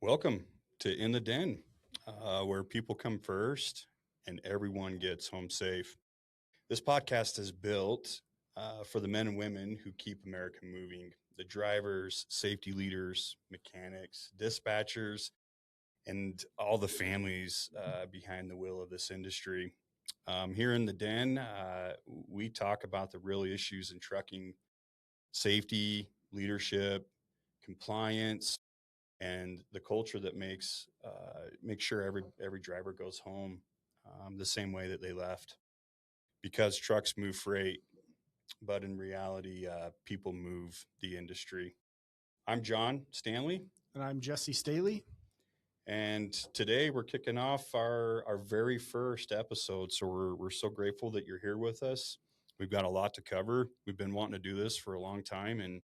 Welcome to In the Den, where people come first and everyone gets home safe. This podcast is built for the men and women who keep America moving, the drivers, safety leaders, mechanics, dispatchers, and all the families behind the wheel of this industry. Here in the Den, we talk about the real issues in trucking: safety, leadership, compliance, and the culture that makes sure every driver goes home the same way that they left. Because trucks move freight, but in reality, people move the industry. I'm John Stanley, And I'm Jesse Staley. and today we're kicking off our very first episode. So we're so grateful that you're here with us. We've got a lot to cover. We've been wanting to do this for a long time, and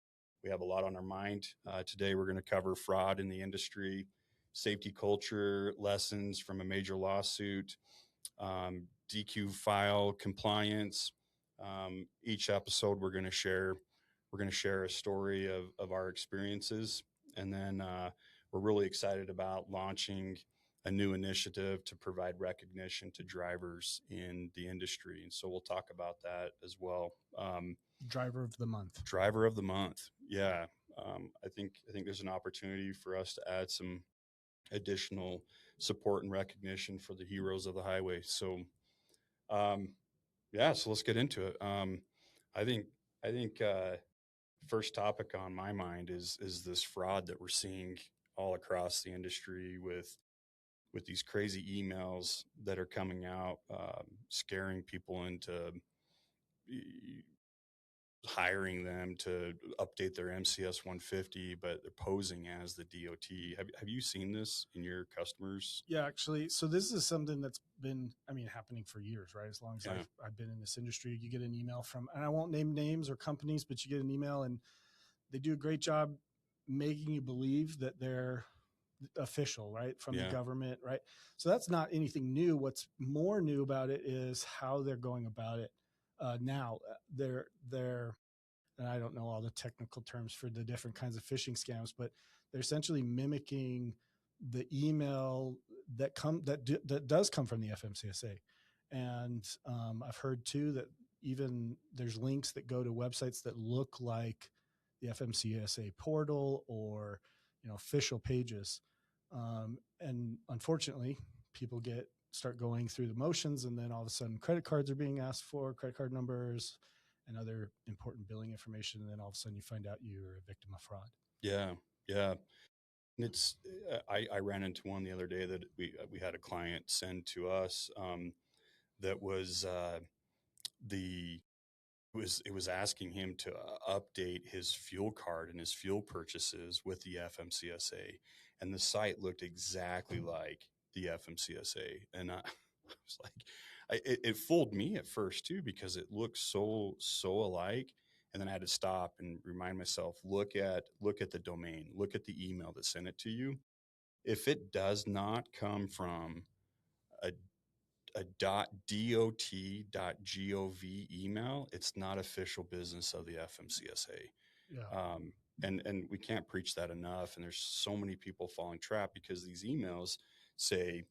we have a lot on our mind. Today we're going to cover fraud in the industry, safety culture, lessons from a major lawsuit, DQ file compliance. Each episode we're going to share a story of our experiences, and then we're really excited about launching a new initiative to provide recognition to drivers in the industry. And so we'll talk about that as well. Driver of the month. Driver of the month. Yeah. I think there's an opportunity for us to add some additional support and recognition for the heroes of the highway. So, so let's get into it. I think first topic on my mind is this fraud that we're seeing all across the industry with these crazy emails that are coming out, scaring people into hiring them to update their MCS 150, but they're posing as the DOT. Have you seen this in your customers? Yeah, actually. So this is something that's been, happening for years, right? As long as I've been in this industry, you get an email from, and I won't name names or companies, but you get an email and they do a great job making you believe that they're official, right? From the government, right? So that's not anything new. What's more new about it is how they're going about it. Now they're, and I don't know all the technical terms for the different kinds of phishing scams, but they're essentially mimicking the email that does come from the FMCSA. And I've heard too that even there's links that go to websites that look like the FMCSA portal or official pages. And unfortunately, people start going through the motions, and then all of a sudden credit cards are being asked for, credit card numbers and other important billing information. And then all of a sudden you find out you're a victim of fraud. Yeah. Yeah. It's, I ran into one the other day that we had a client send to us, that was, it was asking him to update his fuel card and his fuel purchases with the FMCSA, and the site looked exactly like the FMCSA. And I was like, it fooled me at first too, because it looked so alike. And then I had to stop and remind myself, look at the domain, look at the email that sent it to you. If it does not come from a .dot.gov email, it's not official business of the FMCSA. Yeah. And we can't preach that enough. And there's so many people falling trap because these emails say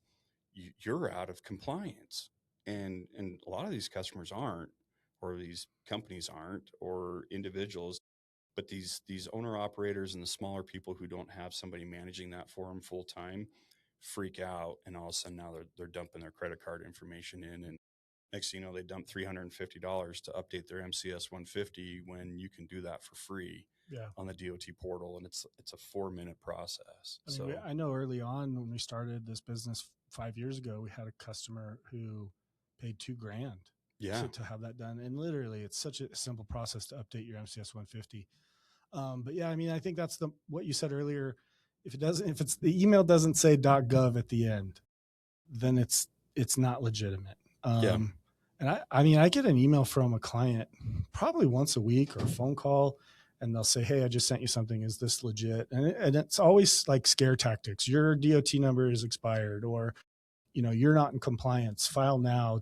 you're out of compliance, and a lot of these customers aren't, or these companies aren't, or individuals. But these owner operators and the smaller people who don't have somebody managing that for them full time freak out, and all of a sudden now they're dumping their credit card information in, and next thing you know, they dump $350 to update their MCS 150 when you can do that for free on the DOT portal, and it's a 4-minute process. I know early on when we started this business 5 years ago, we had a customer who paid $2,000 to have that done, and literally it's such a simple process to update your MCS 150. But yeah, I think that's what you said earlier. If it's the email doesn't say .gov at the end, then it's not legitimate. And I get an email from a client probably once a week or a phone call, and they'll say, "Hey, I just sent you something. Is this legit?" And it's always like scare tactics. Your DOT number is expired, or you're not in compliance. File now.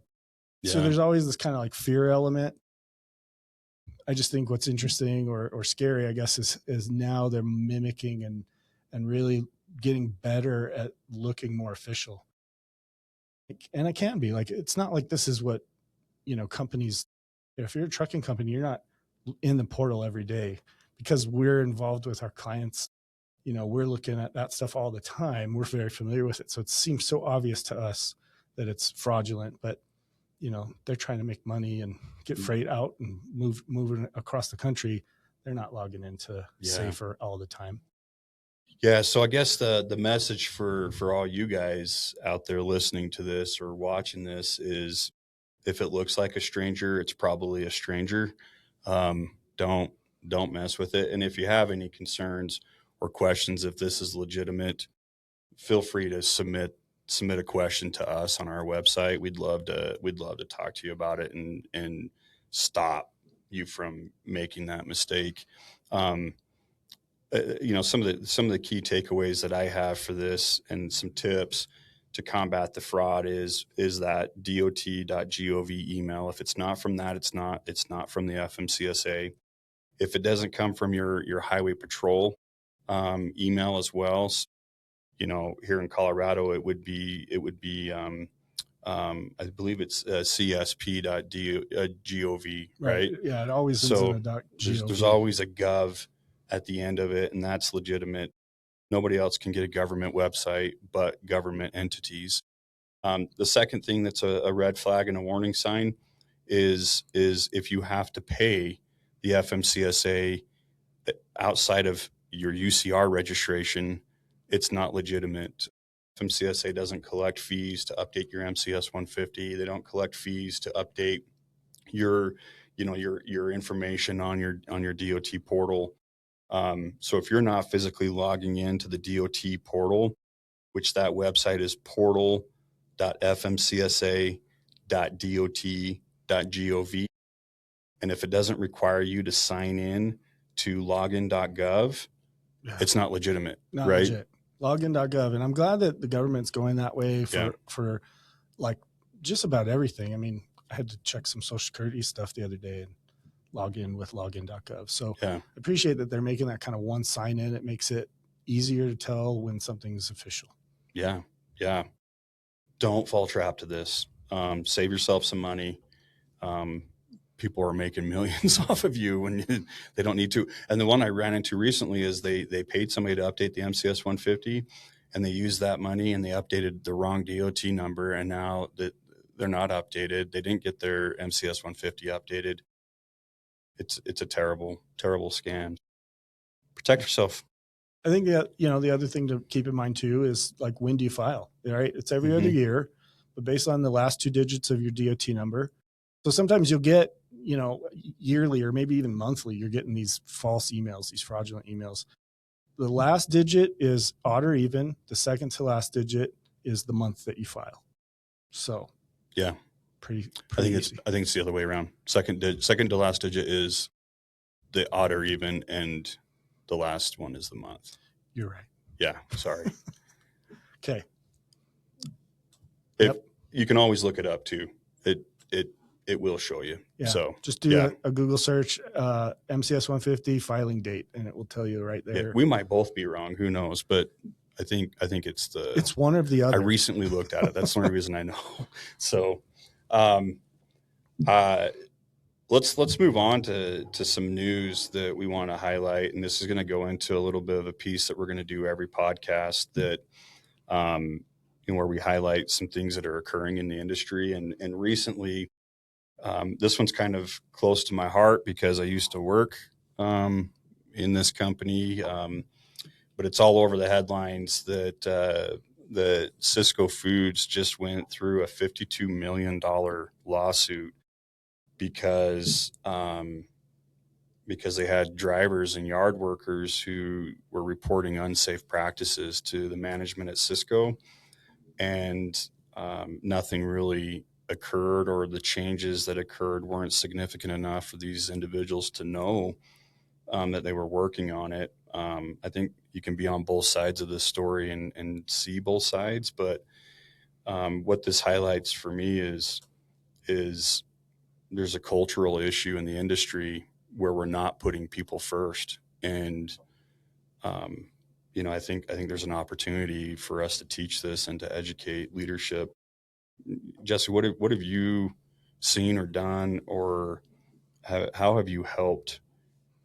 Yeah. So there's always this kind of like fear element. I just think what's interesting or scary, I guess, is now they're mimicking and really getting better at looking more official. And it can be like, it's not like this is what, companies, if you're a trucking company, you're not in the portal every day, because we're involved with our clients. We're looking at that stuff all the time. We're very familiar with it. So it seems so obvious to us that it's fraudulent, but they're trying to make money and get freight out and moving across the country. They're not logging into Safer all the time. Yeah. So I guess the message for all you guys out there listening to this or watching this is, if it looks like a stranger, it's probably a stranger. Don't mess with it. And if you have any concerns or questions, if this is legitimate, feel free to submit a question to us on our website. We'd love to talk to you about it and stop you from making that mistake. Some of the key takeaways that I have for this and some tips to combat the fraud is that dot.gov email. If it's not from that, it's not from the FMCSA. If it doesn't come from your highway patrol email as well, here in Colorado, it would be I believe it's csp.gov, right? Yeah, it always ends in a .gov. There's always a gov at the end of it, and that's legitimate. Nobody else can get a government website but government entities. The second thing that's a red flag and a warning sign is if you have to pay the FMCSA outside of your UCR registration, it's not legitimate. FMCSA doesn't collect fees to update your MCS 150. They don't collect fees to update your information on your DOT portal. So if you're not physically logging into the DOT portal, which that website is portal.fmcsa.dot.gov, and if it doesn't require you to sign in to login.gov, it's not legitimate, not right? Legit. Login.gov. And I'm glad that the government's going that way for like just about everything. I mean, I had to check some Social Security stuff the other day and log in with login.gov. So I appreciate that they're making that kind of one sign in. It makes it easier to tell when something's official. Yeah. Yeah. Don't fall trap to this. Save yourself some money. People are making millions off of you when they don't need to. And the one I ran into recently is they paid somebody to update the MCS 150, and they used that money and they updated the wrong DOT number. And now that they're not updated, they didn't get their MCS 150 updated. It's a terrible, terrible scam. Protect yourself. I think that, the other thing to keep in mind too is like, when do you file? Right? It's every other year, but based on the last two digits of your DOT number. So sometimes you'll get, yearly or maybe even monthly, you're getting these false emails, these fraudulent emails. The last digit is odd or even. The second to last digit is the month that you file. So yeah, pretty I think easy. I think it's the other way around. Second to last digit is the odd or even, and the last one is the month. You're right. Yeah, sorry. Okay. You can always look it up too. It will show you. Yeah. So just do a Google search, MCS 150 filing date, and it will tell you right there. Yeah, we might both be wrong. Who knows? But I think it's one of the other. I recently looked at it. That's the only reason I know. So, let's move on to some news that we want to highlight, and this is going to go into a little bit of a piece that we're going to do every podcast that, where we highlight some things that are occurring in the industry. And recently, this one's kind of close to my heart because I used to work in this company, but it's all over the headlines that the Sysco Foods just went through a $52 million lawsuit because they had drivers and yard workers who were reporting unsafe practices to the management at Sysco, and nothing really occurred, or the changes that occurred weren't significant enough for these individuals to know that they were working on it. I think you can be on both sides of this story and see both sides, but what this highlights for me is there's a cultural issue in the industry where we're not putting people first. And I think there's an opportunity for us to teach this and to educate leadership. Jesse, what have you seen or done, or how have you helped,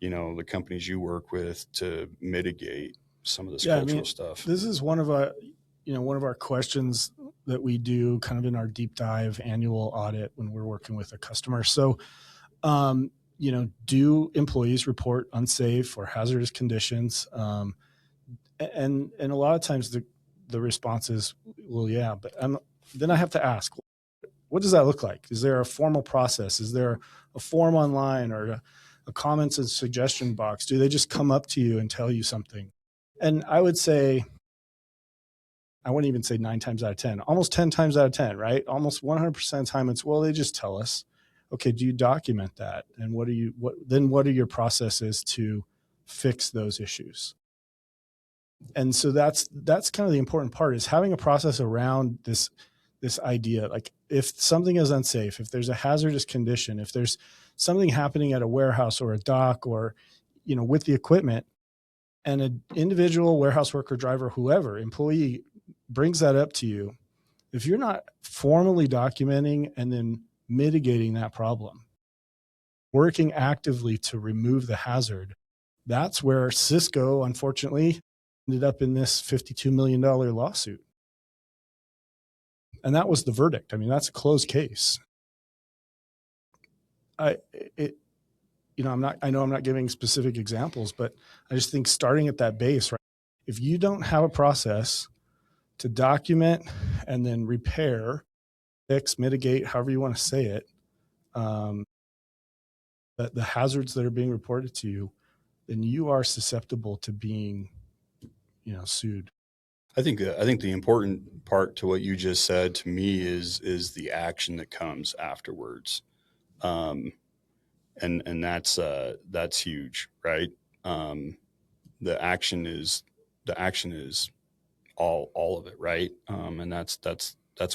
the companies you work with to mitigate some of this cultural stuff? This is one of our questions that we do kind of in our deep dive annual audit when we're working with a customer. So, do employees report unsafe or hazardous conditions? And a lot of times the response is, well, yeah, but then I have to ask, what does that look like? Is there a formal process? Is there a form online or a comments and suggestion box? Do they just come up to you and tell you something? And I would say, I wouldn't even say 9 times out of 10, almost 10 times out of 10, right? Almost 100% of the time it's, well, they just tell us. Okay, do you document that? And what are your processes to fix those issues? And so that's kind of the important part, is having a process around this idea. Like, if something is unsafe, if there's a hazardous condition, if there's something happening at a warehouse or a dock or, with the equipment, and an individual warehouse worker, driver, whoever, employee brings that up to you, if you're not formally documenting and then mitigating that problem, working actively to remove the hazard, that's where Cisco, unfortunately, ended up in this $52 million lawsuit. And that was the verdict. I mean, that's a closed case. I know I'm not giving specific examples, but I just think starting at that base, right? If you don't have a process to document and then repair, fix, mitigate, however you want to say it, that the hazards that are being reported to you, then you are susceptible to being, sued. I think the important part to what you just said to me is the action that comes afterwards, and that's huge, right? The action is all of it, right? And that's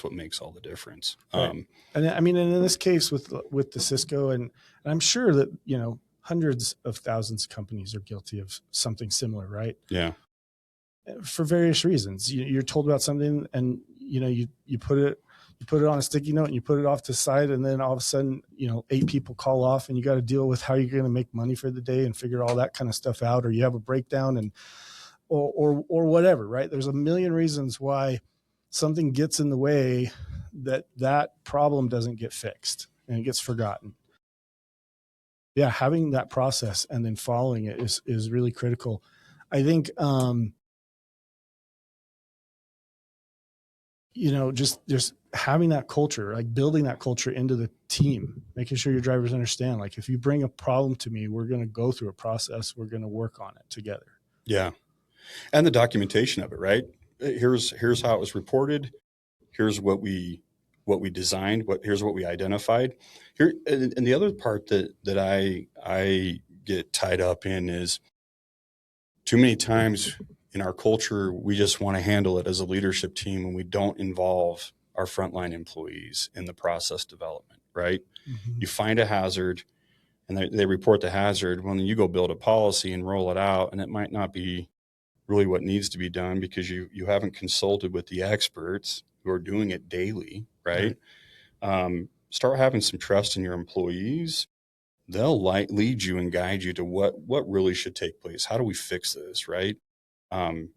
what makes all the difference. Right. And I mean, and in this case with the Cisco, and I'm sure that hundreds of thousands of companies are guilty of something similar, right? Yeah. For various reasons. You're told about something, and you put it on a sticky note and you put it off to the side, and then all of a sudden 8 people call off, and you got to deal with how you're going to make money for the day and figure all that kind of stuff out, or you have a breakdown and or whatever, right? There's a million reasons why something gets in the way that problem doesn't get fixed and it gets forgotten. Yeah, having that process and then following it is really critical. I think just having that culture, like building that culture into the team, making sure your drivers understand, like, if you bring a problem to me, we're going to go through a process. We're going to work on it together. Yeah. And the documentation of it, right? Here's how it was reported. Here's what we designed. Here's what we identified. Here, and the other part that I get tied up in is, too many times in our culture, we just want to handle it as a leadership team, and we don't involve our frontline employees in the process development, right? Mm-hmm. You find a hazard and they report the hazard. Well, then you go build a policy and roll it out, and it might not be really what needs to be done because you haven't consulted with the experts who are doing it daily, right? Start having some trust in your employees. They'll lead you and guide you to what really should take place. How do we fix this, right? And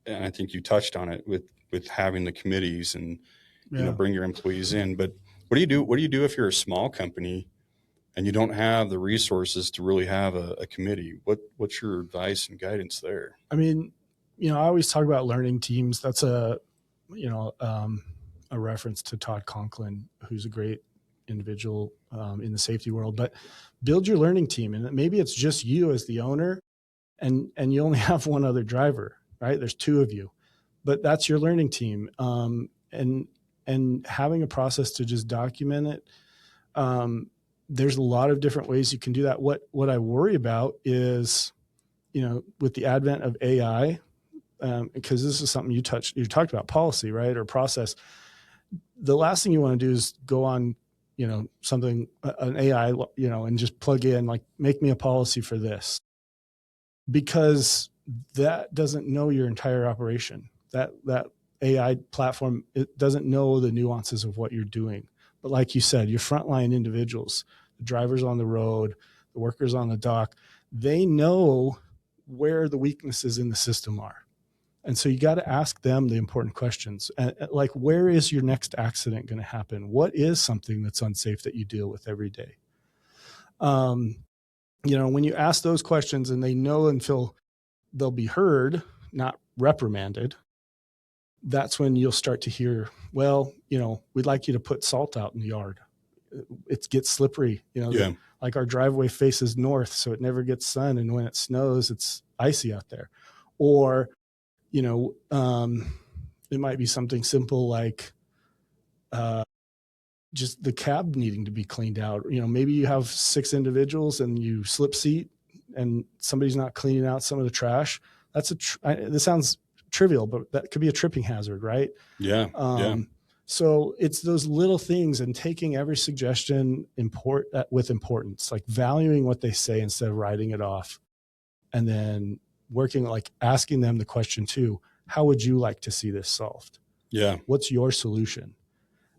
I think you touched on it with having the committees and bring your employees in. But what do you do? What do you do if you're a small company and you don't have the resources to really have a committee? What's your advice and guidance there? I mean, I always talk about learning teams. That's a reference to Todd Conklin, who's a great individual in the safety world. But build your learning team, and maybe it's just you as the owner, and you only have one other driver, right? There's 2 of you, but that's your learning team. And having a process to just document it. There's a lot of different ways you can do that. What I worry about is, with the advent of AI, because this is something you talked about, policy, right? Or process. The last thing you want to do is go on, something, an AI, and just plug in, like, make me a policy for this. Because that doesn't know your entire operation. That AI platform, it doesn't know the nuances of what you're doing. But like you said, your frontline individuals, the drivers on the road, the workers on the dock, they know where the weaknesses in the system are. And so you got to ask them the important questions. Like, where is your next accident going to happen? What is something that's unsafe that you deal with every day? When you ask those questions and they know and feel they'll be heard, not reprimanded, that's when you'll start to hear, well, we'd like you to put salt out in the yard. It gets slippery, like our driveway faces north, so it never gets sun. And when it snows, it's icy out there. Or, it might be something simple like just the cab needing to be cleaned out. Maybe you have 6 individuals and you slip seat and somebody's not cleaning out some of the trash. This sounds trivial, but that could be a tripping hazard, right? Yeah. So it's those little things and taking every suggestion with importance, like valuing what they say instead of writing it off. And then asking them the question too, how would you like to see this solved? Yeah. What's your solution?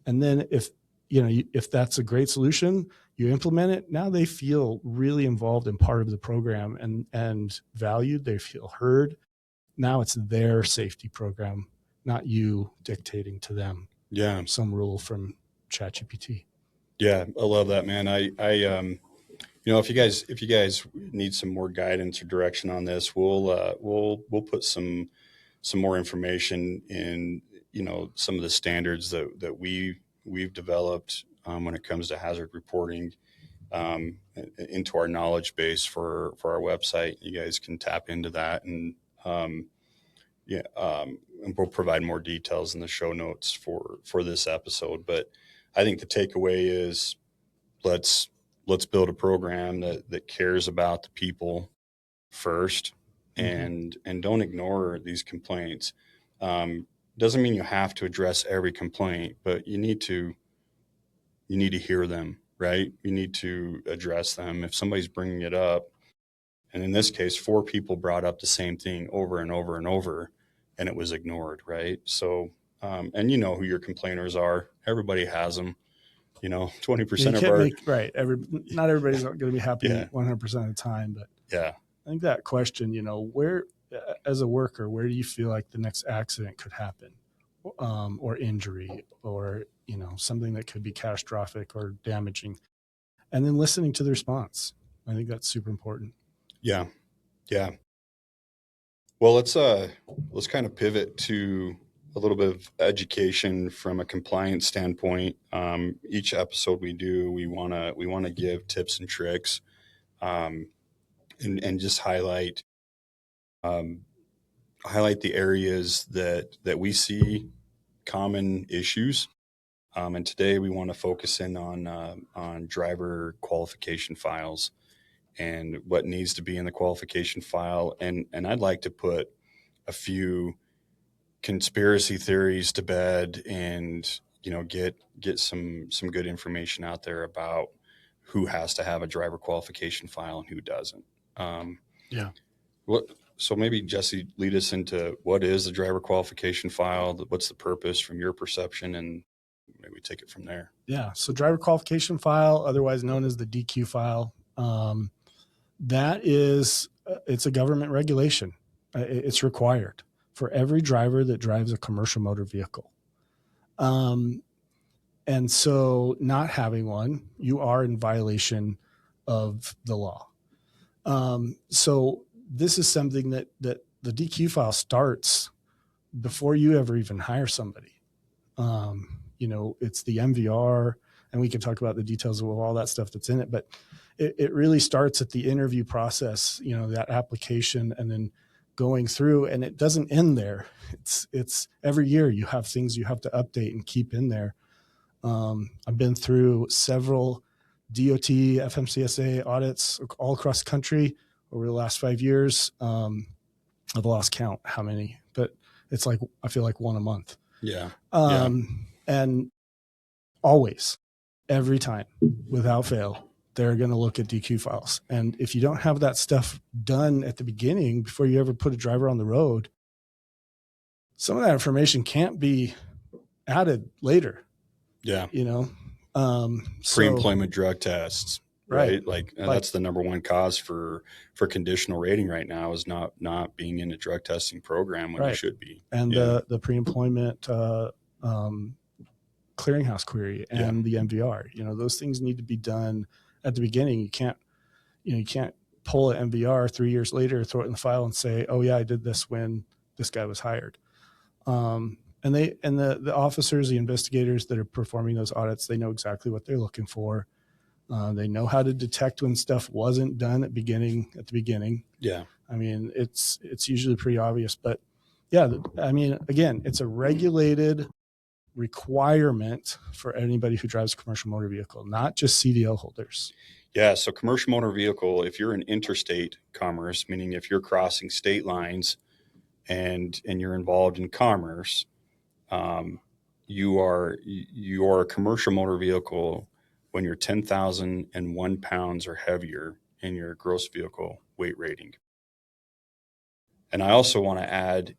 And then if that's a great solution, you implement it. Now they feel really involved and part of the program and valued. They feel heard. Now it's their safety program, not you dictating to them. Yeah. Some rule from ChatGPT. Yeah. I love that, man. If you guys need some more guidance or direction on this, we'll put some more information in, some of the standards that we've developed when it comes to hazard reporting into our knowledge base for our website. You guys can tap into that and we'll provide more details in the show notes for this episode. But I think the takeaway is let's build a program that cares about the people first, and don't ignore these complaints. Doesn't mean you have to address every complaint, but you need to hear them, right? You need to address them. If somebody's bringing it up, and in this case, 4 people brought up the same thing over and over and over, and it was ignored, right? So, and you know who your complainers are. Everybody has them. 20% of our not everybody's going to be happy 100% of the time, but yeah, I think that question, where, as a worker, where do you feel like the next accident could happen, or injury, or something that could be catastrophic or damaging, and then listening to the response. I think that's super important. Yeah. Well, let's kind of pivot to a little bit of education from a compliance standpoint. Each episode we do, we want to give tips and tricks, and just highlight the areas that we see common issues. And today we want to focus in on driver qualification files and what needs to be in the qualification file. And I'd like to put a few conspiracy theories to bed and get some good information out there about who has to have a driver qualification file and who doesn't. So maybe Jesse, lead us into what is the driver qualification file, what's the purpose from your perception, and maybe take it from there. Yeah. So driver qualification file, otherwise known as the DQ file, it's a government regulation. It's required for every driver that drives a commercial motor vehicle. And so not having one, you are in violation of the law. So this is something that the DQ file starts before you ever even hire somebody. It's the MVR, and we can talk about the details of all that stuff that's in it, but it really starts at the interview process, that application, and then going through, and it doesn't end there. It's every year you have things you have to update and keep in there. I've been through several DOT, FMCSA audits all across the country over the last 5 years. I've lost count how many, but it's like, I feel like one a month. Yeah. And always, every time, without fail, they're going to look at DQ files. And if you don't have that stuff done at the beginning, before you ever put a driver on the road, some of that information can't be added later. Yeah. Pre-employment drug tests, right? Like that's the number one cause for conditional rating right now, is not being in a drug testing program when you should be. And the pre-employment clearinghouse query and the MVR, those things need to be done at the beginning. You can't pull an MVR 3 years later, throw it in the file and say, oh yeah, I did this when this guy was hired. And the officers, the investigators that are performing those audits, they know exactly what they're looking for. They know how to detect when stuff wasn't done at the beginning. Yeah. I mean, it's usually pretty obvious, but yeah, I mean, again, it's a regulated requirement for anybody who drives a commercial motor vehicle, not just CDL holders. Yeah. So commercial motor vehicle, if you're in interstate commerce, meaning if you're crossing state lines and you're involved in commerce, you are a commercial motor vehicle when you're 10,001 pounds or heavier in your gross vehicle weight rating. And I also want to add,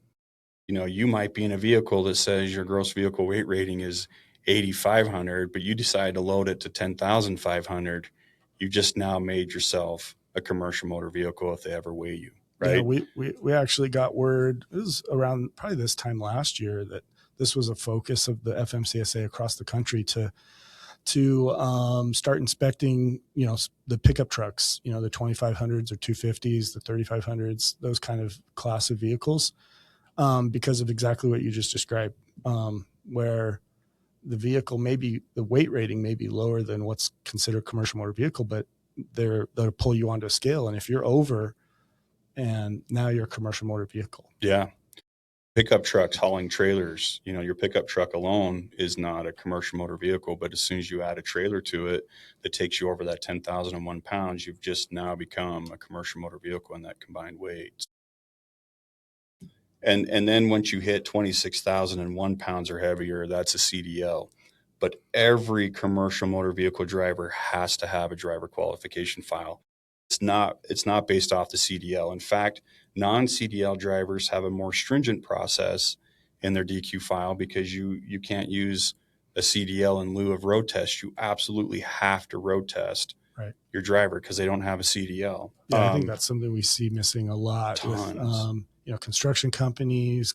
you might be in a vehicle that says your gross vehicle weight rating is 8,500, but you decide to load it to 10,500. You just now made yourself a commercial motor vehicle if they ever weigh you, right? Yeah, we actually got word, it was around probably this time last year, that this was a focus of the FMCSA across the country to start inspecting, the pickup trucks, the 2,500s or 250s, the 3,500s, those kind of class of vehicles, because of exactly what you just described, where the vehicle the weight rating may be lower than what's considered commercial motor vehicle, but they'll pull you onto a scale. And if you're over, and now you're a commercial motor vehicle. Yeah. Pickup trucks hauling trailers, your pickup truck alone is not a commercial motor vehicle, but as soon as you add a trailer to it that takes you over that 10,001 pounds, you've just now become a commercial motor vehicle in that combined weight. And then once you hit 26,001 pounds or heavier, that's a CDL. But every commercial motor vehicle driver has to have a driver qualification file. It's not based off the CDL. In fact, non-CDL drivers have a more stringent process in their DQ file because you can't use a CDL in lieu of road test. You absolutely have to road test your driver because they don't have a CDL. Yeah, I think that's something we see missing a lot with construction companies,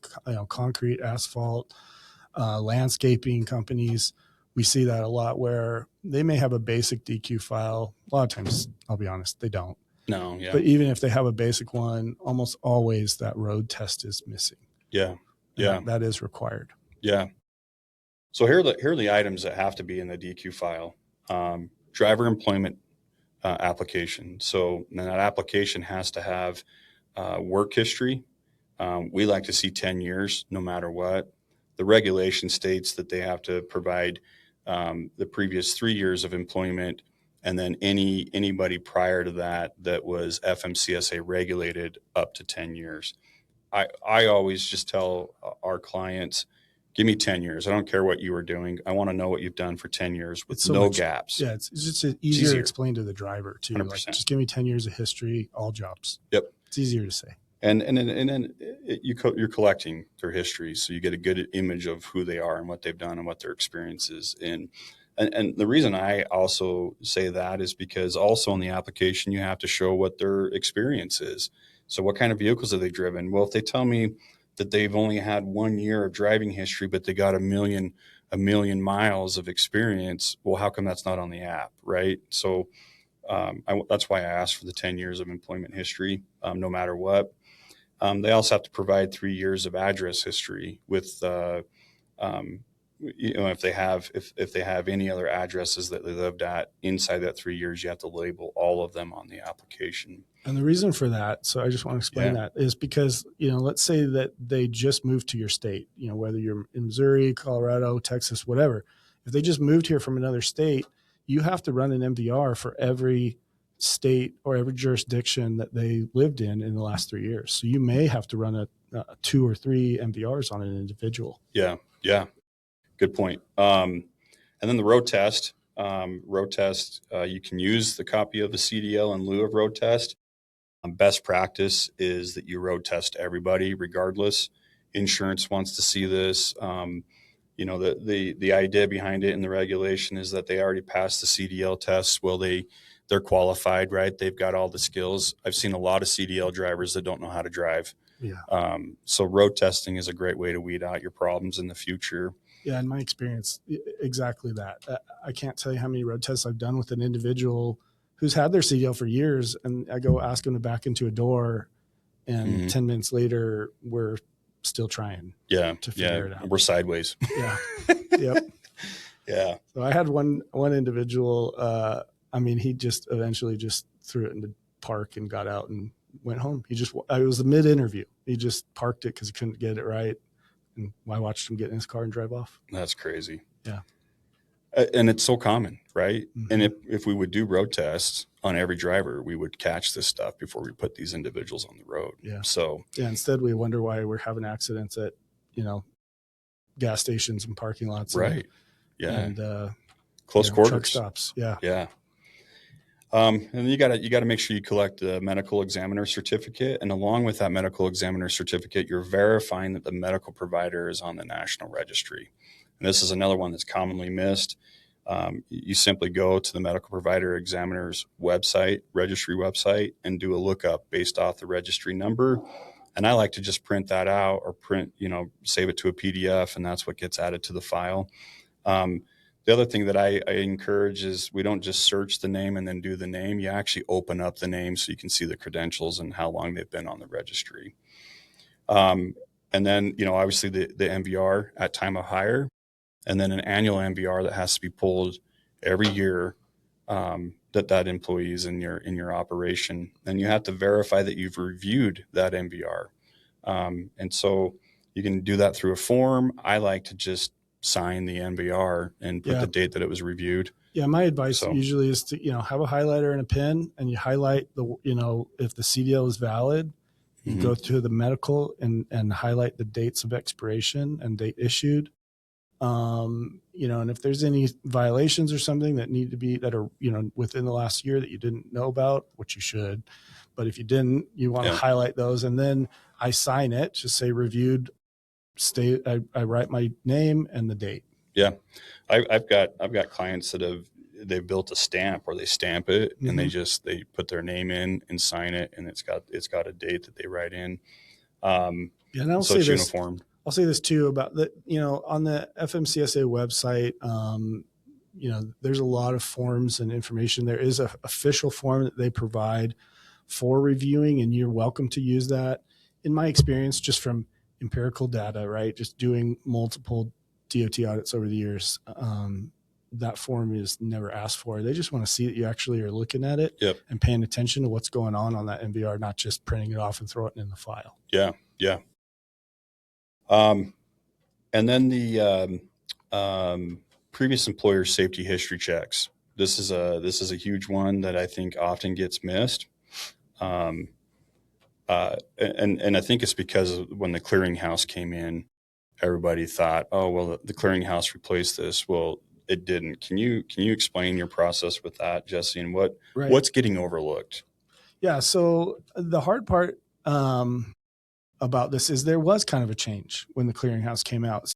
concrete, asphalt, landscaping companies. We see that a lot where they may have a basic DQ file. A lot of times, I'll be honest, they don't. No, yeah. But even if they have a basic one, almost always that road test is missing. Yeah, yeah. That is required. Yeah. So here are the items that have to be in the DQ file. Driver employment application. So that application has to have work history. We like to see 10 years no matter what. The regulation states that they have to provide the previous 3 years of employment, and then anybody prior to that was FMCSA regulated up to 10 years. I always just tell our clients, give me 10 years. I don't care what you were doing. I want to know what you've done for 10 years with gaps. Yeah, it's just easier to explain to the driver too. 100%. Like, just give me 10 years of history, all jobs. Yep. It's easier to say. And then you're collecting their history, so you get a good image of who they are and what they've done and what their experience is in. And the reason I also say that is because also in the application, you have to show what their experience is. So what kind of vehicles have they driven? Well, if they tell me that they've only had 1 year of driving history, but they got a million miles of experience, well, how come that's not on the app, right? So that's why I asked for the 10 years of employment history, no matter what. They also have to provide 3 years of address history with if they have any other addresses that they lived at inside that 3 years, you have to label all of them on the application. And the reason for that, so I just want to explain that, is because, let's say that they just moved to your state, whether you're in Missouri, Colorado, Texas, whatever. If they just moved here from another state, you have to run an MVR for every state or every jurisdiction that they lived in the last 3 years. So you may have to run a 2 or 3 MVRs on an individual. Yeah. Good point. And then the road test, road test. You can use the copy of the CDL in lieu of road test. Best practice is that you road test everybody regardless. Insurance wants to see this. The idea behind it and the regulation is that they already passed the CDL tests. Well, they're qualified, right? They've got all the skills. I've seen a lot of CDL drivers that don't know how to drive. Yeah. So road testing is a great way to weed out your problems in the future. Yeah, in my experience, exactly that. I can't tell you how many road tests I've done with an individual who's had their CDL for years, and I go ask them to back into a door, and 10 minutes later, we're still trying. Yeah, to figure it out. We're sideways. Yeah, yep. Yeah. So I had one individual. He just eventually just threw it in the park and got out and went home. It was a mid-interview. He just parked it because he couldn't get it right. And I watched him get in his car and drive off. That's crazy. Yeah. And it's so common, right? Mm-hmm. And if we would do road tests on every driver, we would catch this stuff before we put these individuals on the road. Yeah. So instead we wonder why we're having accidents at, gas stations and parking lots. Right. And close truck quarters. Stops. Yeah. Yeah. And you gotta make sure you collect the medical examiner certificate. And along with that medical examiner certificate, you're verifying that the medical provider is on the national registry. And this is another one that's commonly missed. You simply go to the medical provider examiner's website, registry website, and do a lookup based off the registry number. And I like to just print that out or save it to a PDF, and that's what gets added to the file. The other thing that I encourage is we don't just search the name and then do the name. You actually open up the name so you can see the credentials and how long they've been on the registry. And then, obviously the MVR at time of hire, and then an annual MVR that has to be pulled every year that employee is in your operation. And you have to verify that you've reviewed that MVR. And so you can do that through a form. I like to just sign the MVR and put the date that it was reviewed. Yeah, my advice usually is to have a highlighter and a pen, and you highlight if the CDL is valid, you go to the medical and highlight the dates of expiration and date issued. And if there's any violations or something that are within the last year that you didn't know about, which you should, but if you didn't, you want to highlight those, and then I sign it, just say reviewed. I write my name and the date. Yeah. I've got clients that they've built a stamp where they stamp it and they put their name in and sign it, and it's got a date that they write in. And I'll so say it's this, uniform. I'll say this too about the, on the FMCSA website, there's a lot of forms and information. There is an official form that they provide for reviewing, and you're welcome to use that. In my experience, just from empirical data, right? Just doing multiple DOT audits over the years, that form is never asked for. They just want to see that you actually are looking at it and paying attention to what's going on that MVR, not just printing it off and throwing it in the file. Yeah. Yeah. And then the previous employer safety history checks. This is a huge one that I think often gets missed. And I think it's because when the Clearinghouse came in, everybody thought, oh, well, the Clearinghouse replaced this. Well, it didn't. Can you explain your process with that, Jesse, and what's getting overlooked? Yeah. So the hard part about this is there was kind of a change when the Clearinghouse came out.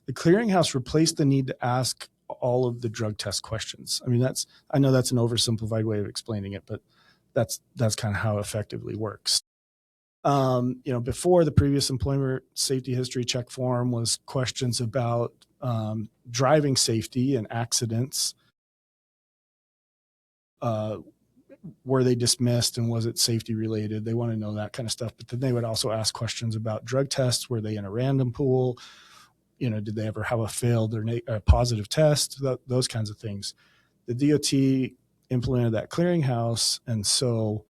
The Clearinghouse replaced the need to ask all of the drug test questions. I mean, I know that's an oversimplified way of explaining it, but that's kind of how it effectively works. Before, the previous employment safety history check form was questions about driving safety and accidents. Were they dismissed, and was it safety related? They want to know that kind of stuff. But then they would also ask questions about drug tests. Were they in a random pool? Did they ever have a failed or a positive test? Those kinds of things. The DOT implemented that Clearinghouse, and so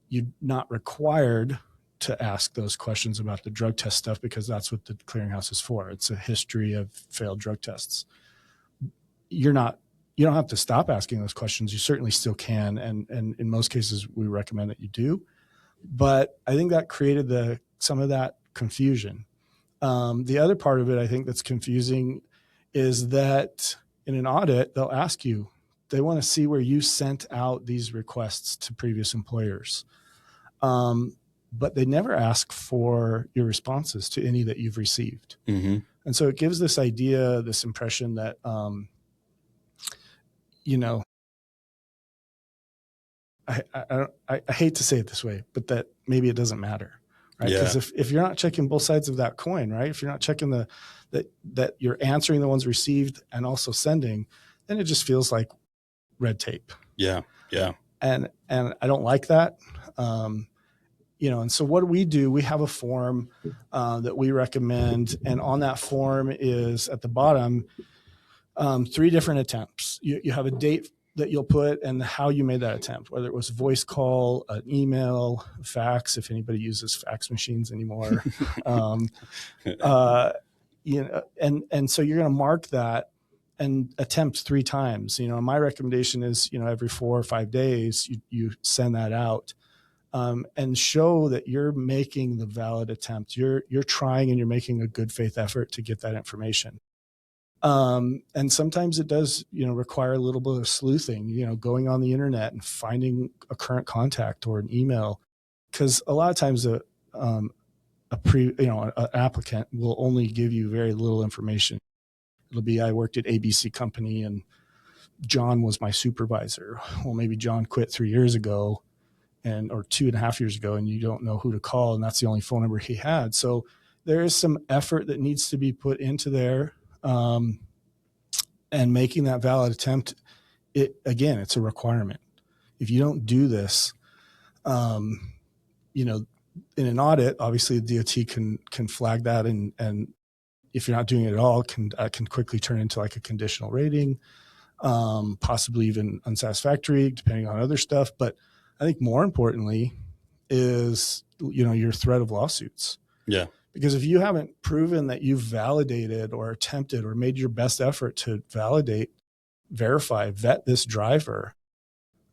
you're not required to ask those questions about the drug test stuff, because that's what the Clearinghouse is for. It's a history of failed drug tests. You don't have to stop asking those questions. You certainly still can. And in most cases, we recommend that you do. But I think that created some of that confusion. The other part of it, I think, that's confusing is that in an audit, they'll ask you They want to see where you sent out these requests to previous employers. But they never ask for your responses to any that you've received. Mm-hmm. And so it gives this idea, this impression that, I hate to say it this way, but that maybe it doesn't matter, right? Because if you're not checking both sides of that coin, right? If you're not checking that you're answering the ones received and also sending, then it just feels like red tape. Yeah. And I don't like that. And so what do? We have a form that we recommend. And on that form is at the bottom, 3 different attempts. You have a date that you'll put and how you made that attempt, whether it was a voice call, an email, fax, if anybody uses fax machines anymore. And so you're going to mark that and attempt 3 times. My recommendation is, every 4 or 5 days, you send that out. And show that you're making the valid attempt. You're trying and you're making a good faith effort to get that information. And sometimes it does, require a little bit of sleuthing, going on the internet and finding a current contact or an email. Because a lot of times an applicant will only give you very little information. It'll be, I worked at ABC company and John was my supervisor. Well, maybe John quit 3 years ago. Or 2.5 years ago, and you don't know who to call, and that's the only phone number he had. So there is some effort that needs to be put into there, and making that valid attempt. It's a requirement. If you don't do this, in an audit, obviously the DOT can flag that, and if you're not doing it at all, can quickly turn into like a conditional rating, possibly even unsatisfactory, depending on other stuff. But I think more importantly is, your threat of lawsuits. Yeah. Because if you haven't proven that you've validated or attempted or made your best effort to validate, verify, vet this driver,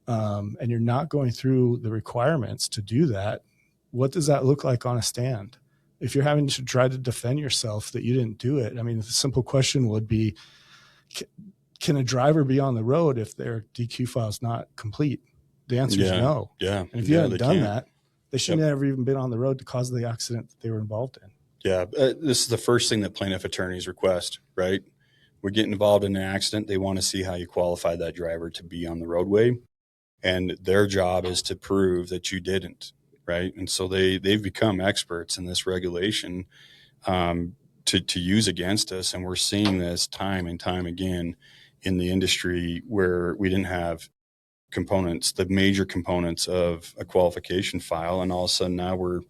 and you're not going through the requirements to do that, what does that look like on a stand? If you're having to try to defend yourself that you didn't do it, the simple question would be, can a driver be on the road if their DQ file is not complete? The answer is no. Yeah. And if you haven't done that, they should never even been on the road to cause the accident that they were involved in. Yeah. This is the first thing that plaintiff attorneys request, right? We're getting involved in an accident. They want to see how you qualify that driver to be on the roadway. And their job is to prove that you didn't, right? And so they've become experts in this regulation to use against us. And we're seeing this time and time again in the industry where we didn't have components, the major components of a qualification file, and all of a sudden now we're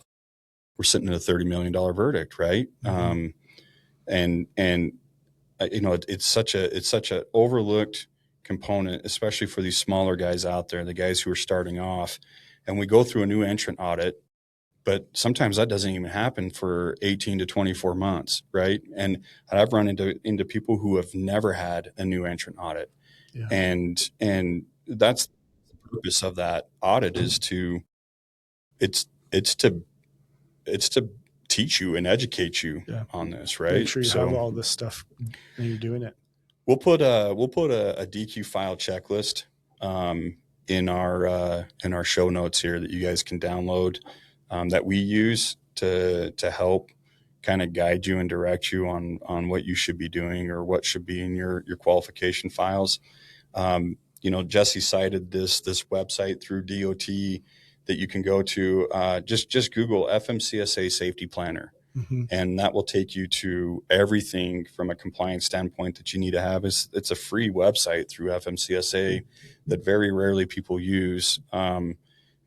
sitting at a $30 million verdict, right? Mm-hmm. It's such a overlooked component, especially for these smaller guys out there, the guys who are starting off. And we go through a new entrant audit, but sometimes that doesn't even happen for 18 to 24 months, right? And I've run into people who have never had a new entrant audit, and that's the purpose of that audit is to teach you and educate you on this, right? Make sure you have all this stuff and you're doing it. We'll put a DQ file checklist in our show notes here that you guys can download, that we use to help kind of guide you and direct you on what you should be doing or what should be in your qualification files. Jesse cited this website through DOT that you can go to. Just Google FMCSA Safety Planner, mm-hmm. and that will take you to everything from a compliance standpoint that you need to have. It's a free website through FMCSA that very rarely people use.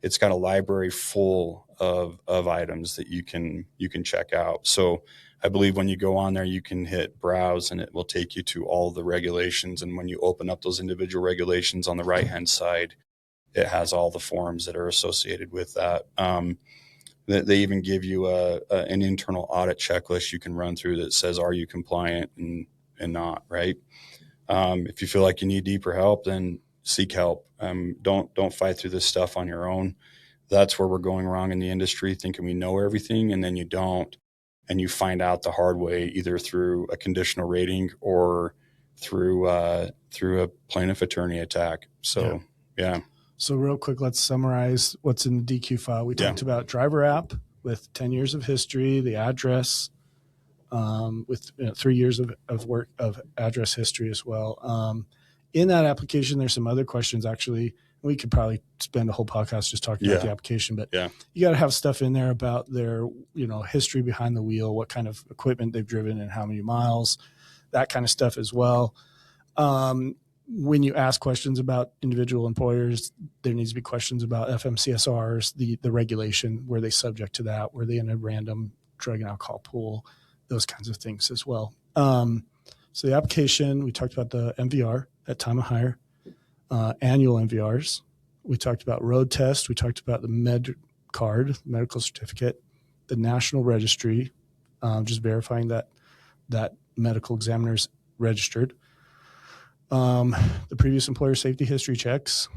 It's got a library full of items that you can check out. So I believe when you go on there, you can hit browse and it will take you to all the regulations. And when you open up those individual regulations on the right-hand side, it has all the forms that are associated with that. They even give you an internal audit checklist you can run through that says, are you compliant and not, right? If you feel like you need deeper help, then seek help. Don't fight through this stuff on your own. That's where we're going wrong in the industry, thinking we know everything, and then you don't. And you find out the hard way, either through a conditional rating or through a plaintiff attorney attack. So, yeah. So real quick, let's summarize what's in the DQ file. We talked about driver app with 10 years of history, the address with 3 years of work of address history as well. In that application, there's some other questions. Actually, we could probably spend a whole podcast just talking about the application, but you got to have stuff in there about their, history behind the wheel, what kind of equipment they've driven and how many miles, that kind of stuff as well. When you ask questions about individual employers, there needs to be questions about FMCSRs, the regulation, were they subject to that? Were they in a random drug and alcohol pool? Those kinds of things as well. So the application, we talked about the MVR at time of hire, annual MVRs. We talked about road test. We talked about the med card, medical certificate, the national registry, just verifying that medical examiner's registered. The previous employer safety history checks.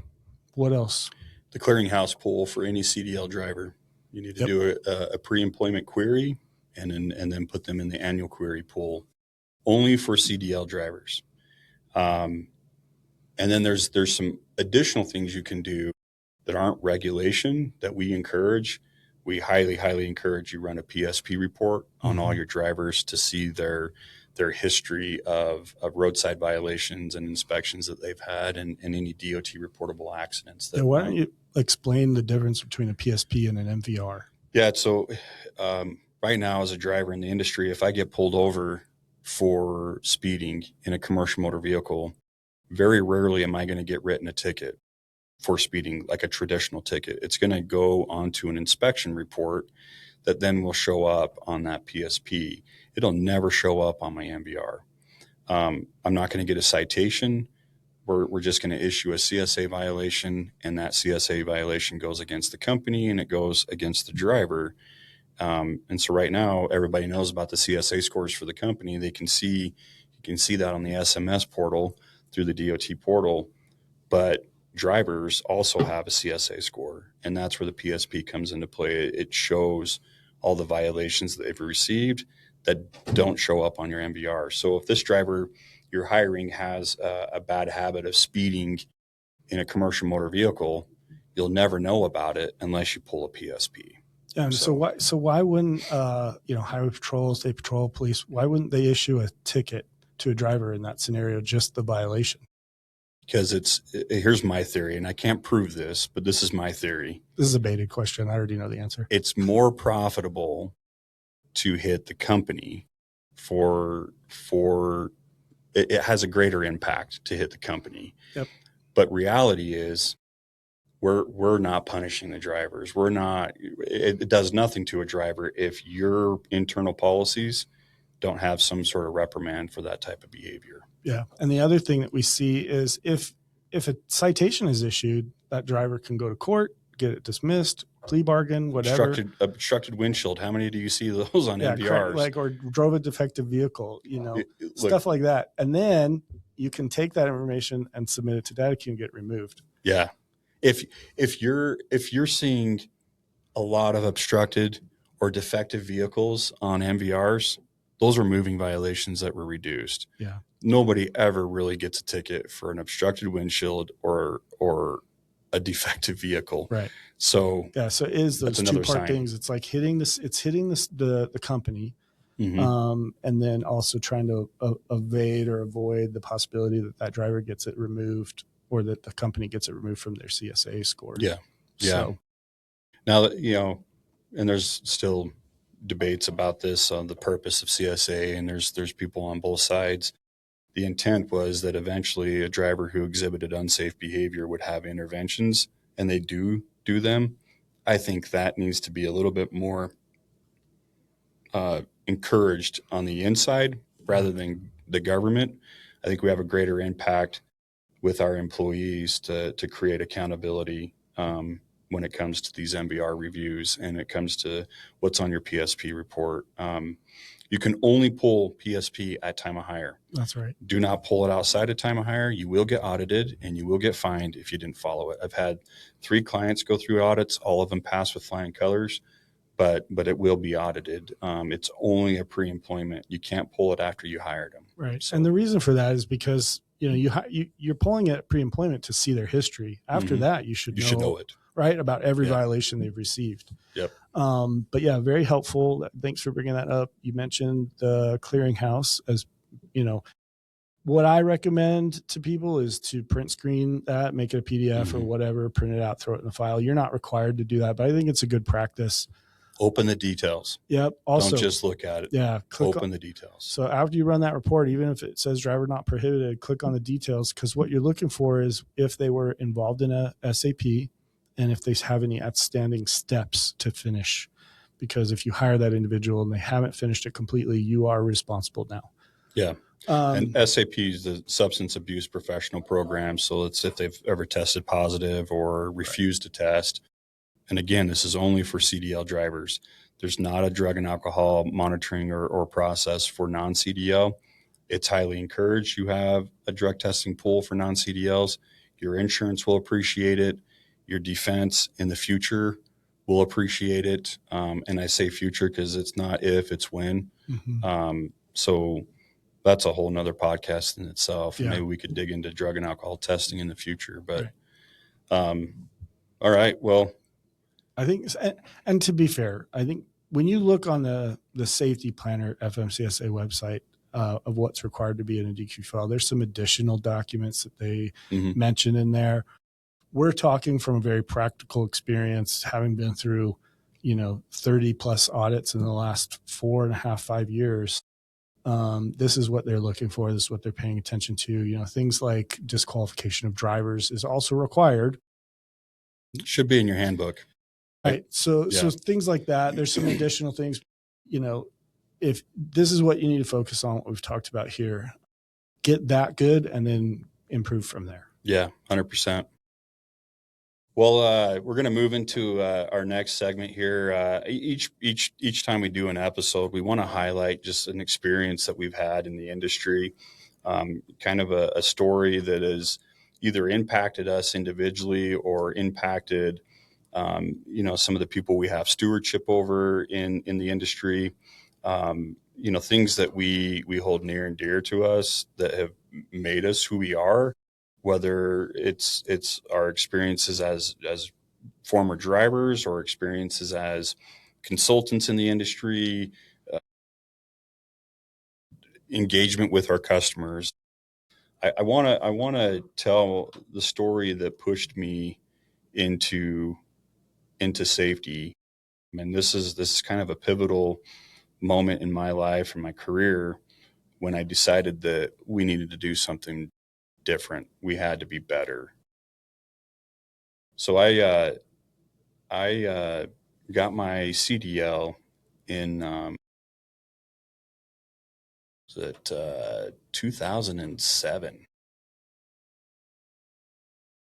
What else? The clearinghouse pool for any CDL driver. You need to do a pre-employment query and then put them in the annual query pool only for CDL drivers. And then there's some additional things you can do that aren't regulation that we encourage. We highly, highly encourage you run a PSP report on all your drivers to see their history of roadside violations and inspections that they've had and any DOT reportable accidents. Why don't you explain the difference between a PSP and an MVR? Yeah, so right now as a driver in the industry, if I get pulled over for speeding in a commercial motor vehicle, very rarely am I going to get written a ticket for speeding like a traditional ticket. It's going to go onto an inspection report that then will show up on that PSP. It'll never show up on my MVR. I'm not going to get a citation. We're just going to issue a CSA violation, and that CSA violation goes against the company and it goes against the driver. And so right now, everybody knows about the CSA scores for the company. You can see that on the SMS portal through the DOT portal, but drivers also have a CSA score, and that's where the PSP comes into play. It shows all the violations that they've received that don't show up on your MVR. So if this driver you're hiring has a bad habit of speeding in a commercial motor vehicle, you'll never know about it unless you pull a PSP. Yeah. So why wouldn't highway patrol, state patrol, police, why wouldn't they issue a ticket to a driver in that scenario, just the violation? Because here's my theory, and I can't prove this, but this is my theory. This is a baited question. I already know the answer. It's more profitable to hit the company for it has a greater impact to hit the company. Yep. But reality is we're not punishing the drivers. It does nothing to a driver if your internal policies don't have some sort of reprimand for that type of behavior. Yeah. And the other thing that we see is if a citation is issued, that driver can go to court, get it dismissed, plea bargain, whatever. Obstructed windshield. How many do you see those on MVRs? Or drove a defective vehicle, stuff like that. And then you can take that information and submit it to DataQ and get removed. Yeah. If you're seeing a lot of obstructed or defective vehicles on MVRs, those are moving violations that were reduced. Yeah. Nobody ever really gets a ticket for an obstructed windshield or a defective vehicle. Right. So it is those two-part things. It's like hitting the company, and then also trying to evade or avoid the possibility that driver gets it removed or that the company gets it removed from their CSA score. Yeah. Yeah. So, now, and there's still debates about this on the purpose of CSA, and there's people on both sides. The intent was that eventually a driver who exhibited unsafe behavior would have interventions, and they do them. I think that needs to be a little bit more encouraged on the inside rather than the government. I think we have a greater impact with our employees to create accountability when it comes to these MVR reviews and it comes to what's on your PSP report. You can only pull PSP at time of hire. That's right. Do not pull it outside of time of hire. You will get audited and you will get fined if you didn't follow it. I've had 3 clients go through audits. All of them passed with flying colors. but it will be audited. It's only a pre-employment. You can't pull it after you hired them. Right. So, And the reason for that is because, you're pulling it pre-employment to see their history. After that, you should know it. Right, about every Yeah. violation they've received. Yep. But yeah, very helpful. Thanks for bringing that up. You mentioned the Clearinghouse as, what I recommend to people is to print screen that, make it a PDF or whatever, print it out, throw it in a file. You're not required to do that, but I think it's a good practice. Open the details. Yep. Also, don't just look at it. Yeah. Open the details. So after you run that report, even if it says driver not prohibited, click on the details, because what you're looking for is if they were involved in a SAP and if they have any outstanding steps to finish. Because if you hire that individual and they haven't finished it completely, you are responsible now. Yeah. And SAP is the Substance Abuse Professional Program. So it's if they've ever tested positive or refused to test. And again, this is only for CDL drivers. There's not a drug and alcohol monitoring or process for non-CDL. It's highly encouraged. You have a drug testing pool for non-CDLs. Your insurance will appreciate it. Your defense in the future will appreciate it. And I say future because it's not if, it's when. So that's a whole nother podcast in itself. Yeah. Maybe we could dig into drug and alcohol testing in the future. But all right, well. I think, and to be fair, I think when you look on the safety planner FMCSA website of what's required to be in a DQ file, there's some additional documents that they mention in there. We're talking from a very practical experience, having been through, 30 plus audits in the last 4.5, 5 years. This is what they're looking for. This is what they're paying attention to. Things like disqualification of drivers is also required. Should be in your handbook. Right. So things like that. There's some additional things, if this is what you need to focus on, what we've talked about here, get that good and then improve from there. Yeah, 100%. Well, we're going to move into our next segment here. Each time we do an episode, we want to highlight just an experience that we've had in the industry, kind of a story that has either impacted us individually or impacted some of the people we have stewardship over in the industry, things that we hold near and dear to us that have made us who we are, whether it's our experiences as former drivers or experiences as consultants in the industry, engagement with our customers. I want to tell the story that pushed me into safety. And this is kind of a pivotal moment in my life and my career when I decided that we needed to do something different. We had to be better. So I got my CDL in 2007.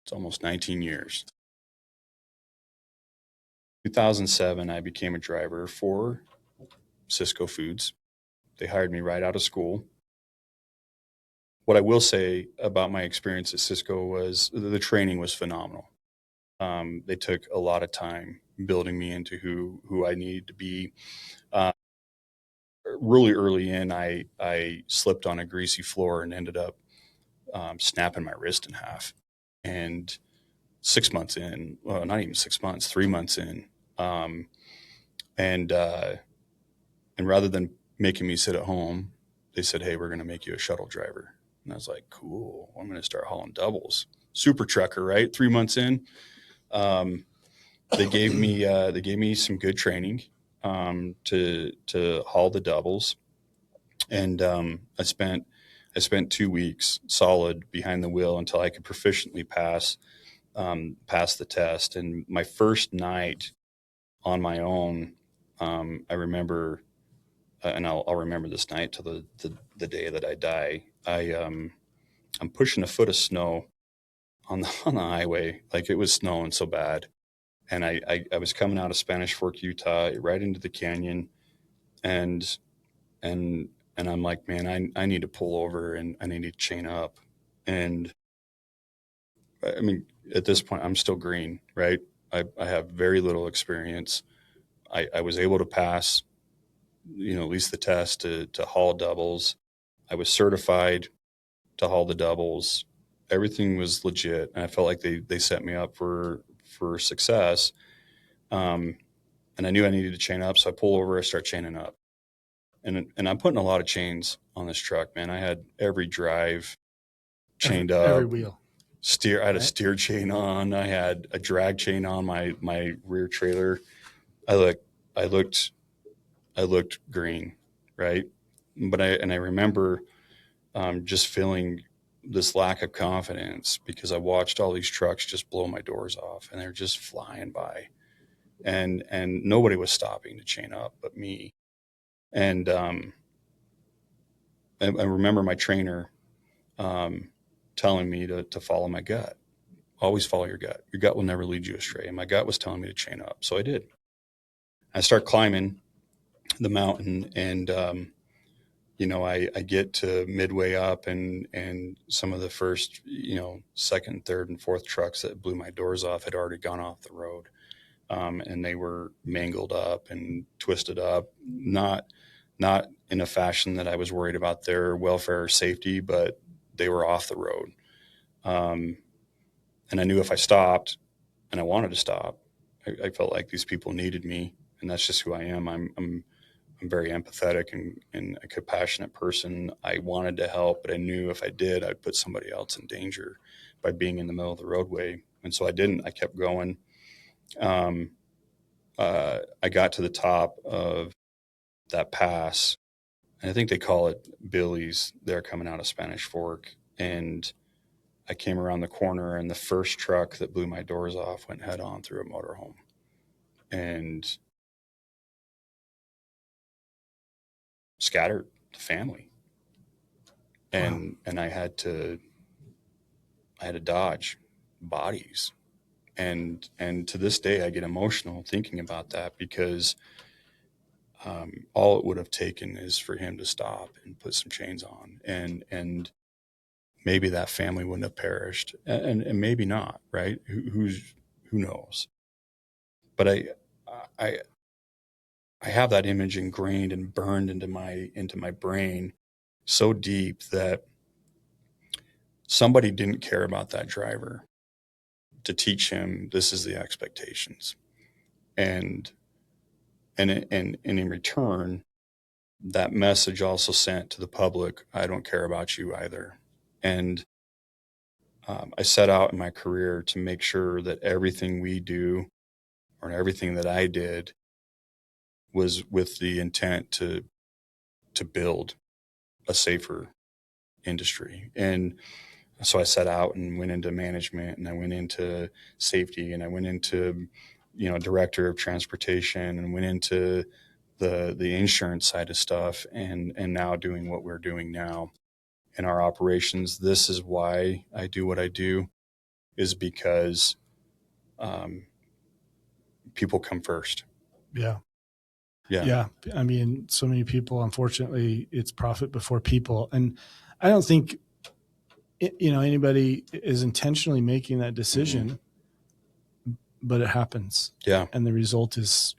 It's almost 19 years. 2007, I became a driver for Cisco Foods. They hired me right out of school. What I will say about my experience at Cisco was the training was phenomenal. They took a lot of time building me into who I needed to be. Really early in, I slipped on a greasy floor and ended up snapping my wrist in half. And 6 months in, well, not even 6 months, 3 months in, and rather than making me sit at home, they said, "Hey, we're going to make you a shuttle driver." And I was like, "Cool, I'm going to start hauling doubles." Super trucker, right? 3 months in, they gave me some good training to haul the doubles, and I spent 2 weeks solid behind the wheel until I could proficiently pass the test. And my first night on my own, I remember, and I'll remember this night till the day that I die. I'm pushing a foot of snow on the highway, like it was snowing so bad, and I was coming out of Spanish Fork, Utah, right into the canyon, and I'm like, man, I need to pull over and I need to chain up. And I mean, at this point, I'm still green, right? I have very little experience. I was able to pass, at least the test to haul doubles. I was certified to haul the doubles. Everything was legit, and I felt like they set me up for success. And I knew I needed to chain up, so I pull over, I start chaining up, and I'm putting a lot of chains on this truck, man. I had every drive chained up, every wheel. I had a steer chain on. I had a drag chain on my rear trailer. I looked green, right? But I remember just feeling this lack of confidence because I watched all these trucks just blow my doors off, and they're just flying by, and nobody was stopping to chain up but me. And I remember my trainer telling me to follow my gut. Always follow your gut. Your gut will never lead you astray. And my gut was telling me to chain up, so I did. I start climbing the mountain, and I get to midway up, and some of the first, second, third, and fourth trucks that blew my doors off had already gone off the road, and they were mangled up and twisted up, not in a fashion that I was worried about their welfare or safety, but they were off the road. And I knew if I stopped, and I wanted to stop, I felt like these people needed me, and that's just who I am. I'm very empathetic and a compassionate person. I wanted to help, but I knew if I did, I'd put somebody else in danger by being in the middle of the roadway. And so I didn't. I kept going. I got to the top of that pass, and I think they call it Billy's. They're coming out of Spanish Fork, and I came around the corner, and the first truck that blew my doors off went head on through a motorhome, and scattered the family. And wow. And I had to dodge bodies, and to this day I get emotional thinking about that, because all it would have taken is for him to stop and put some chains on, and maybe that family wouldn't have perished, and maybe not, right? Who knows? But I have that image ingrained and burned into my brain so deep that somebody didn't care about that driver to teach him this is the expectations, and in return, that message also sent to the public, I don't care about you either. And I set out in my career to make sure that everything we do, or everything that I did, was with the intent to build a safer industry. And so I set out and went into management, and I went into safety, and I went into, director of transportation, and went into the insurance side of stuff, and now doing what we're doing now in our operations. This is why I do what I do, is because people come first. Yeah. I mean, so many people, unfortunately, it's profit before people. And I don't think, anybody is intentionally making that decision, but it happens. Yeah. And the result is,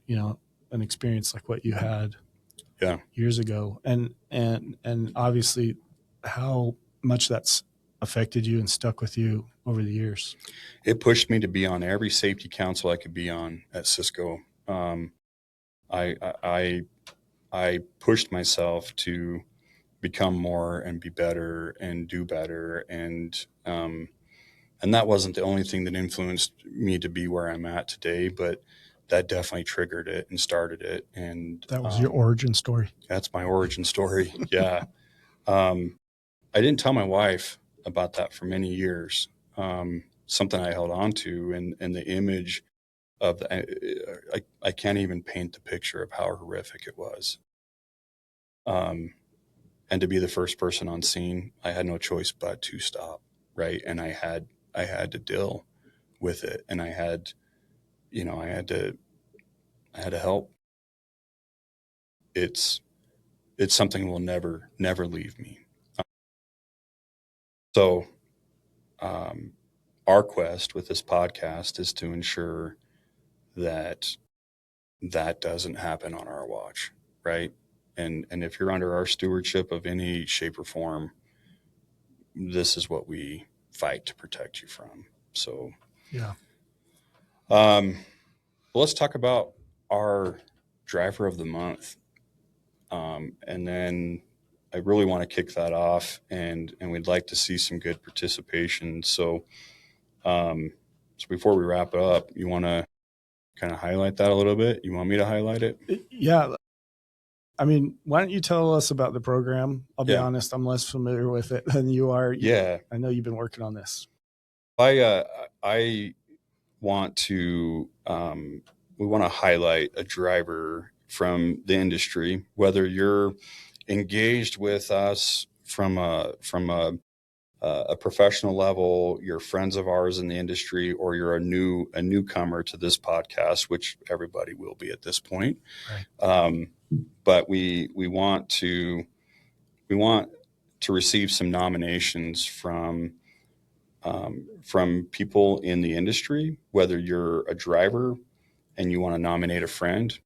an experience like what you had years ago. And obviously how much that's affected you and stuck with you over the years. It pushed me to be on every safety council I could be on at Cisco. I pushed myself to become more and be better and do better. And that wasn't the only thing that influenced me to be where I'm at today, but that definitely triggered it and started it. And that was your origin story. That's my origin story. Yeah. I didn't tell my wife about that for many years. Something I held on to, and the image of I can't even paint the picture of how horrific it was. And to be the first person on scene, I had no choice but to stop, right? And I had to deal with it, and I had to help. It's something will never leave me. So our quest with this podcast is to ensure that that doesn't happen on our watch, right? And if you're under our stewardship of any shape or form, this is what we fight to protect you from. So, Yeah. Let's talk about our driver of the month. And then I really want to kick that off, and we'd like to see some good participation. So, so before we wrap it up, you want to kind of highlight that a little bit? You want me to highlight it? Yeah. I mean, why don't you tell us about the program? I'll be Yeah. honest, I'm less familiar with it than you are. Yeah. I know you've been working on this. I want to we want to highlight a driver from the industry, whether you're engaged with us from a professional level, you're friends of ours in the industry, or you're a newcomer to this podcast, which everybody will be at this point. Right. But we want to receive some nominations from people in the industry, whether you're a driver and you want to nominate a friend,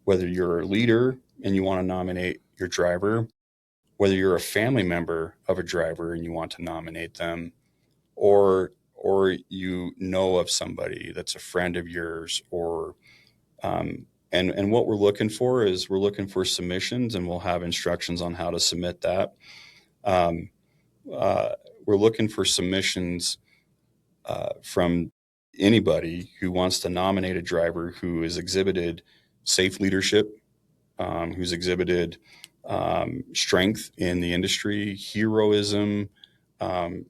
whether you're a leader and you want to nominate your driver, whether you're a family member of a driver and you want to nominate them, or you know of somebody that's a friend of yours, or and what we're looking for is we're looking for submissions, and we'll have instructions on how to submit that. Um, we're looking for submissions from anybody who wants to nominate a driver who has exhibited safe leadership, who's exhibited strength in the industry, heroism,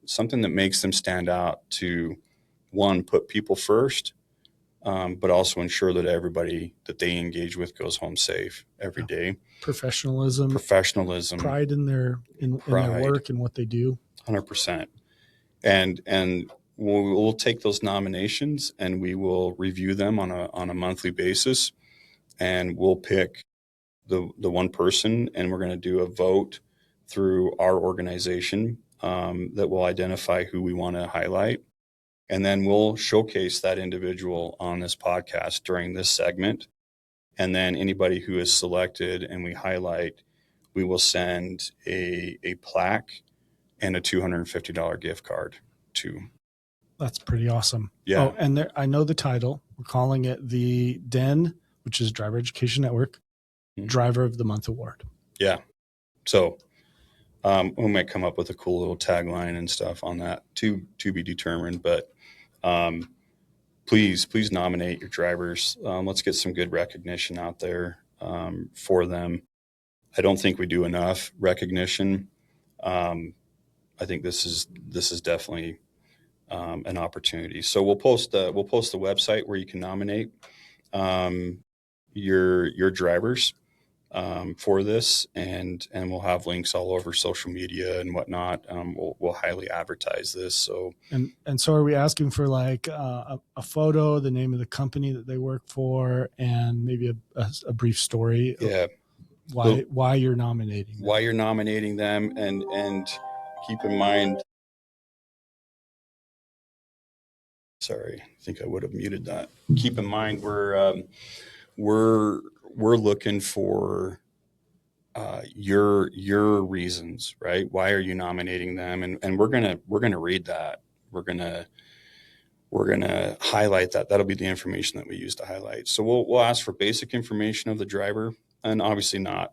something that makes them stand out to, one, put people first, but also ensure that everybody that they engage with goes home safe every day. Professionalism, pride in their work and what they do. 100%. And we'll take those nominations and we will review them on a monthly basis, and we'll pick the one person, and we're going to do a vote through our organization that will identify who we want to highlight. And then we'll showcase that individual on this podcast during this segment. And then anybody who is selected and we highlight, we will send a plaque and a $250 gift card to. That's pretty awesome. Yeah. Oh, and I know the title. We're calling it the DEN, which is Driver Education Network, Driver of the Month Award. Yeah. So we might come up with a cool little tagline and stuff on that to be determined. But please nominate your drivers. Let's get some good recognition out there for them. I don't think we do enough recognition. I think this is definitely an opportunity. So we'll post the website where you can nominate your drivers for this, and we'll have links all over social media and whatnot. We'll highly advertise this. So so are we asking for like a photo, the name of the company that they work for, and maybe a brief story? Yeah. Why you're nominating them. Why you're nominating them, and keep in mind. Sorry, I think I would have muted that. Keep in mind we're looking for your reasons, right? Why are you nominating them? And we're gonna read that. We're gonna highlight that. That'll be the information that we use to highlight. So we'll ask for basic information of the driver, and obviously not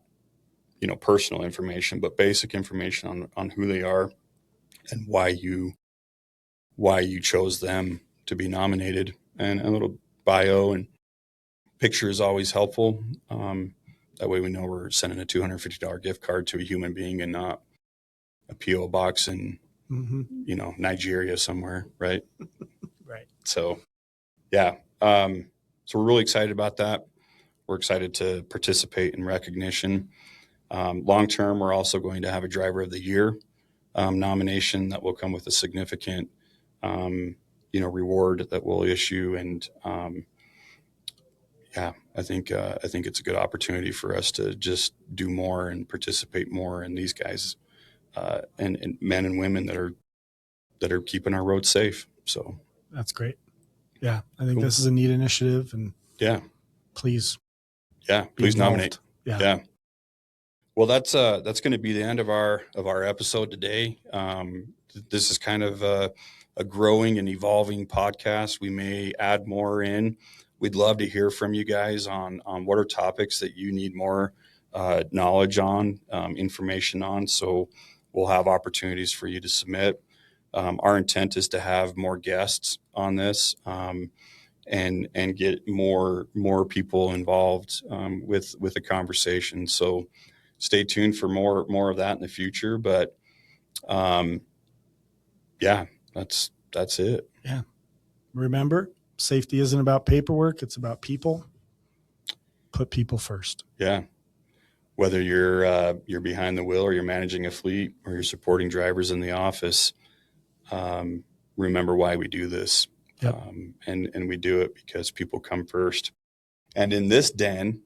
personal information, but basic information on who they are and why you chose them to be nominated, and a little bio and picture is always helpful. That way we know we're sending a $250 gift card to a human being and not a PO box in Nigeria somewhere, right? Right. So yeah, so we're really excited about that. We're excited to participate in recognition. Long term, we're also going to have a Driver of the Year nomination that will come with a significant reward that we'll issue, and I think it's a good opportunity for us to just do more and participate more in these guys and men and women that are keeping our roads safe. So that's great. Yeah, I think this is a neat initiative, and yeah, please Yeah, please nominate. Yeah. Well, that's going to be the end of our episode today. This is kind of a growing and evolving podcast. We may add more in. We'd love to hear from you guys on what are topics that you need more knowledge on, information on. So we'll have opportunities for you to submit. Our intent is to have more guests on this, and get more people involved with the conversation. So stay tuned for more of that in the future. But yeah, that's it. Yeah. Remember, safety isn't about paperwork. It's about people. Put people first. Yeah. Whether you're behind the wheel or you're managing a fleet or you're supporting drivers in the office, remember why we do this. Yep. And we do it because people come first. And in this den,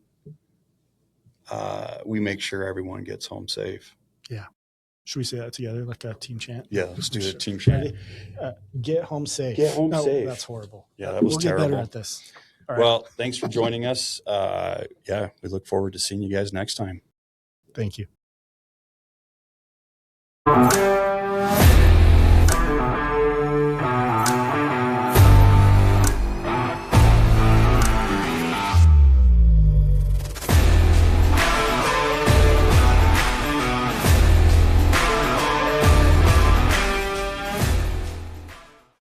we make sure everyone gets home safe. Yeah. Should we say that together, like a team chant? Yeah, let's do the team chant. Get home safe. Get home safe. That's horrible. Yeah, that was terrible. We'll get better at this. All right. Well, thanks for joining us. Yeah, we look forward to seeing you guys next time. Thank you.